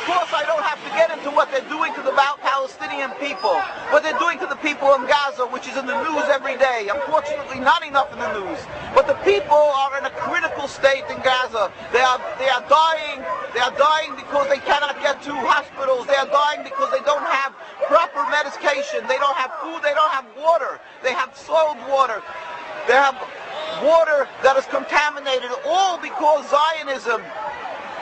course, I don't have to get into what they're doing to the Palestinian people, what they're doing to the people in Gaza, which is in the news every day. Unfortunately, not enough in the news. But the people are in a critical state in Gaza. They are dying. They are dying because they cannot get to hospitals. They are dying because they don't have proper medication. They don't have food. They don't have water. They have soiled water. They have water that is contaminated, all because Zionism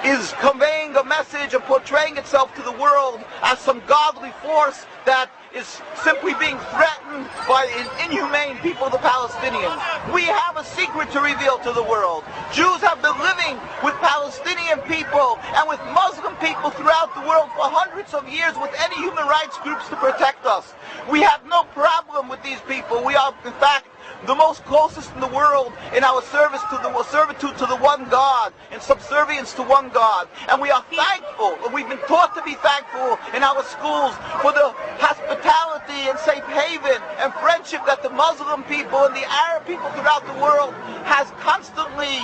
is conveying a message and portraying itself to the world as some godly force that is simply being threatened by inhumane people, the Palestinians. We have a secret to reveal to the world. Jews have been living with Palestinian people and with Muslim people throughout the world for hundreds of years with any human rights groups to protect us. We have no problem with these people. We are, in fact, the most closest in the world in our servitude to the one God, in subservience to one God. And we are thankful, and we've been taught to be thankful in our schools for the hospitality and safe haven and friendship that the Muslim people and the Arab people throughout the world has constantly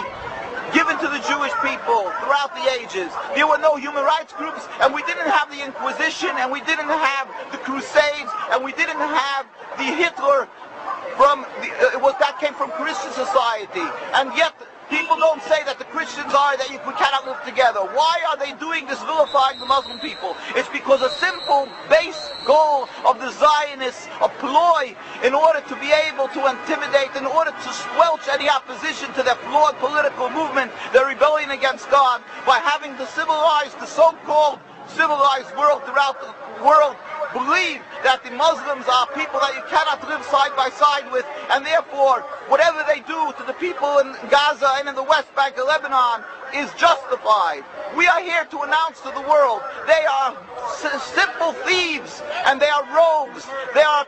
given to the Jewish people throughout the ages. There were no human rights groups, and we didn't have the Inquisition, and we didn't have the Crusades, and we didn't have the Hitler that came from Christian society. And yet people don't say that the Christians are that we cannot live together. Why are they doing this, vilifying the Muslim people? It's because a simple base goal of the Zionists, a ploy in order to be able to intimidate, in order to squelch any opposition to their flawed political movement, their rebellion against God, by having the so-called civilized world throughout the world believe that the Muslims are people that you cannot live side by side with, and therefore whatever they do to the people in Gaza and in the West Bank of Lebanon is justified. We are here to announce to the world they are simple thieves and they are rogues. They are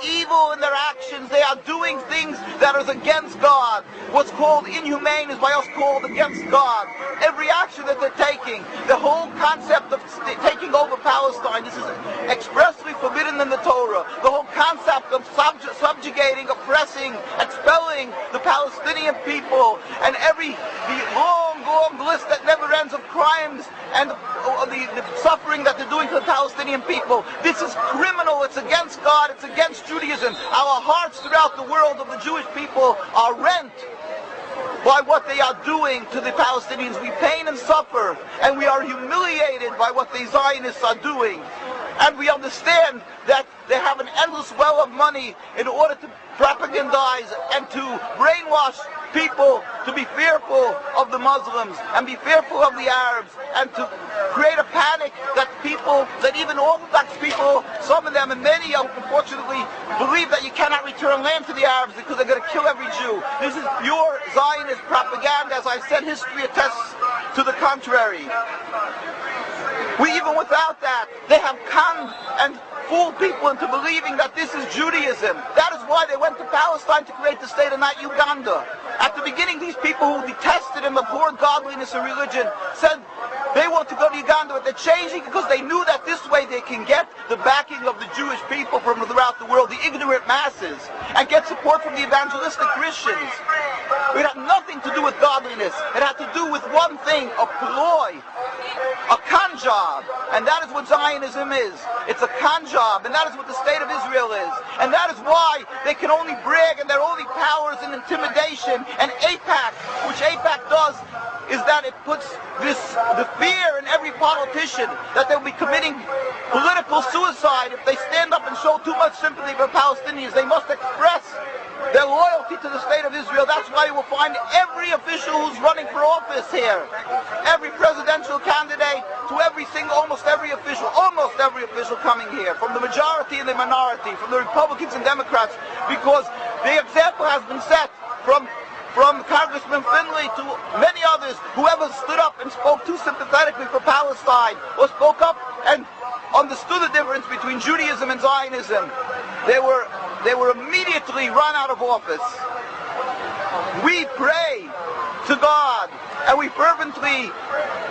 evil in their actions. They are doing things that is against God. What's called inhumane is by us called against God. Every action that they're taking, the whole concept of taking over Palestine, this is expressly forbidden in the Torah. The whole concept of subjugating, oppressing, expelling the Palestinian people, and the long list that never ends of crimes and the suffering that they're doing to the Palestinian people. This is criminal. It's against God. It's against Judaism. Our hearts throughout the world of the Jewish people are rent by what they are doing to the Palestinians. We pain and suffer, and we are humiliated by what the Zionists are doing. And we understand that they have an endless well of money in order to propagandize and to brainwash people to be fearful of the Muslims and be fearful of the Arabs, and to create a panic that even Orthodox people, some of them and many of them unfortunately, believe that you cannot return land to the Arabs because they're going to kill every Jew. This is pure Zionist propaganda. As I've said, history attests to the contrary. Even without that, they have conned and fooled people into believing that this is Judaism. That is why they went to Palestine to create the state and not Uganda. At the beginning, these people who detested and abhorred godliness and religion said they want to go to Uganda, but they're changing because they knew that this way they can get the backing of the Jewish people from throughout the world, the ignorant masses, and get support from the evangelistic Christians. It had nothing to do with godliness. It had to do with one thing, a ploy, a con job. And that is what Zionism is. It's a con job, and that is what the state of Israel is. And that is why they can only brag, and their only power is in intimidation. And AIPAC, which AIPAC does, is that it puts the fear in every politician that they'll be committing political suicide if they stand up and show too much sympathy for Palestinians. They must express their loyalty to the state of Israel. That's why you will find every official who's running for office here, every presidential candidate to almost every official coming here, from the majority and the minority, from the Republicans and Democrats, because the example has been set from Congressman Finley to many others. Whoever stood up and spoke too sympathetically for Palestine or spoke up and understood the difference between Judaism and Zionism, they were immediately run out of office. We pray to God And we fervently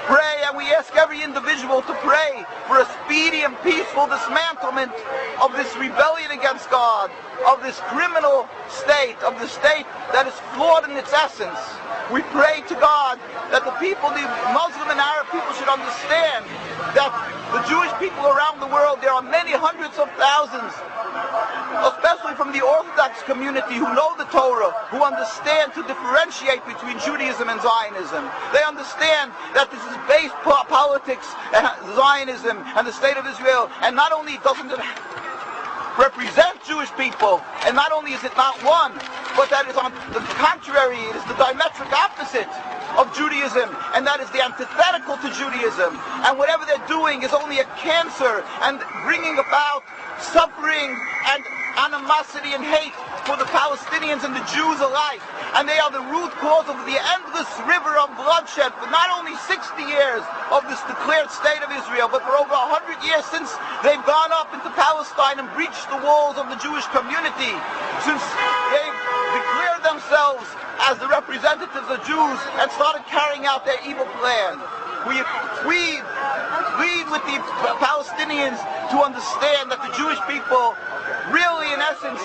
pray, and we ask every individual to pray for a speedy and peaceful dismantlement of this rebellion against God, of this criminal state, of the state that is flawed in its essence. We pray to God that the people, the Muslim and Arab people, should understand that the Jewish people around the world, there are many hundreds of thousands, especially from the Orthodox community, who know the Torah, who understand to differentiate between Judaism and Zionism. They understand that this is base politics, and Zionism and the state of Israel, and not only doesn't it represent Jewish people, and not only is it not one, but that is on the contrary, it is the diametric opposite of Judaism, and that is the antithetical to Judaism. And whatever they're doing is only a cancer and bringing about suffering and animosity and hate for the Palestinians and the Jews alike. And they are the root cause of the endless river of bloodshed for not only 60 years of this declared state of Israel, but for over 100 years since they've gone up into Palestine and breached the walls of the Jewish community, since they've declared themselves as the representatives of Jews and started carrying out their evil plan. We lead with the Palestinians to understand that the Jewish people really, in essence,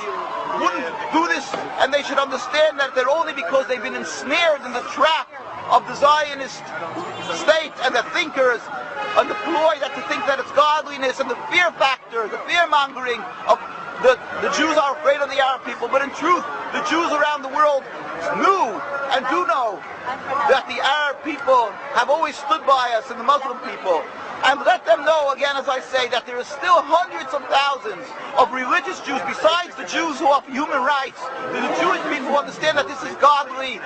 wouldn't do this, and they should understand that they're only because they've been ensnared in the trap of the Zionist state and the thinkers and the ploy that to think that it's godliness and the fear factor, the fear-mongering of the Jews are afraid of the Arab people. But in truth, the Jews around the world knew and do know that the Arab people have always stood by us and the Muslim people. And let them know, again, as I say, that there is still hundreds of thousands of religious Jews, besides the Jews who offer human rights. The Jewish people who understand that this is godly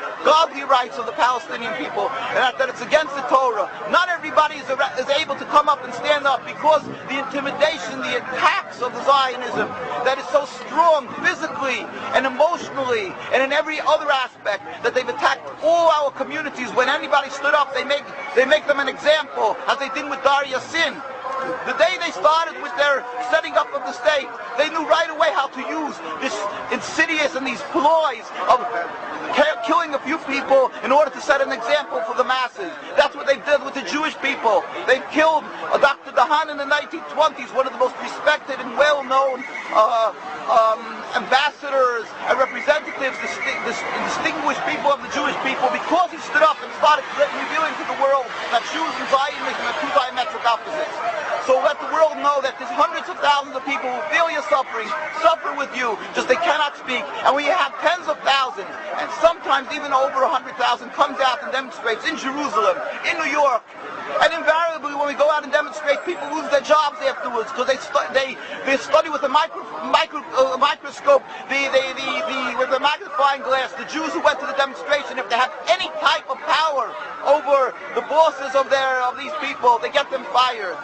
rights of the Palestinian people, and that it's against the Torah. Not everybody is able to come up and stand up because the intimidation, the attacks of the Zionism that is so strong physically and emotionally and in every other aspect, that they've attacked all our communities. When anybody stood up, they make them an example, as they did with Yassin. The day they started with their setting up of the state, they knew right away how to use this insidious and these ploys of killing a few people in order to set an example for the masses. That's what they did with the Jewish people. They killed Dr. Dahan in the 1920s, one of the most respected and well-known ambassadors and representatives, distinguished people of the Jewish people, because he stood up and started revealing to the world that Jews and Zionism are two diametric opposites. So let the world know that there's hundreds of thousands of people who feel your suffering, suffer with you, just they cannot speak. And we have tens of thousands, and sometimes even over 100,000 comes out and demonstrates in Jerusalem, in New York. And invariably, when we go out and demonstrate, people lose their jobs afterwards because they study with a microscope, with a magnifying glass. The Jews who went to the demonstration, if they have any type of power over the bosses of these people, they get them fired.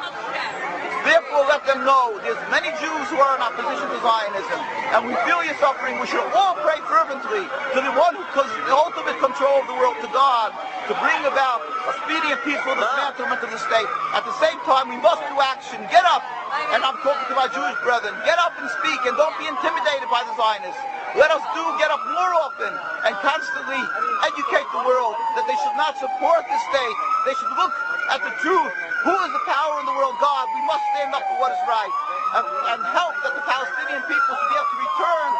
Therefore, let them know there's many Jews who are in opposition to Zionism, and we feel your suffering. We should all pray fervently to the one who has the ultimate control of the world, to God, to bring about a speedy and peaceful dismantlement of the state. At the same time, we must do action. Get up, and I'm talking to my Jewish brethren, get up and speak, and don't be intimidated by the Zionists. Let us get up more often and constantly educate the world that they should not support the state. They should look at the truth. Who is the power in the world? God. We must stand up for what is right and help that the Palestinian people should be able to return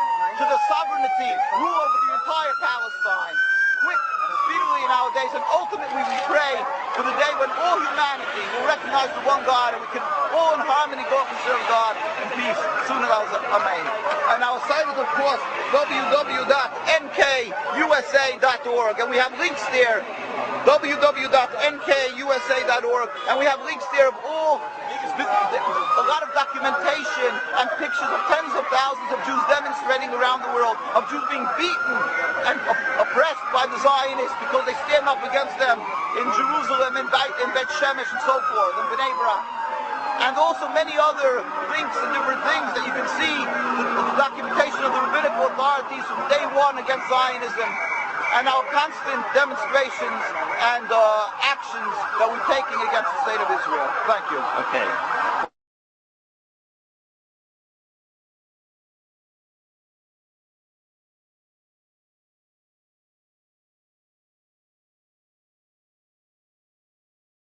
to the sovereignty, rule over the entire Palestine, quick, speedily in our days. And ultimately we pray for the day when all humanity will recognize the one God, and we can all in harmony go up and serve God in peace. Soon as Amen. And our site is, of course, www.nkusa.org, and we have links there, www.nkusa.org, and we have links there of a lot of documentation and pictures of tens of thousands of Jews demonstrating around the world, of Jews being beaten and oppressed by the Zionists because they stand up against them in Jerusalem, in Bet Shemesh, and so forth, in Bnei Brak. And also many other links and different things that you can see, the documentation of the rabbinical authorities from day one against Zionism, and our constant demonstrations and actions that we're taking against the state of Israel. Thank you. Okay.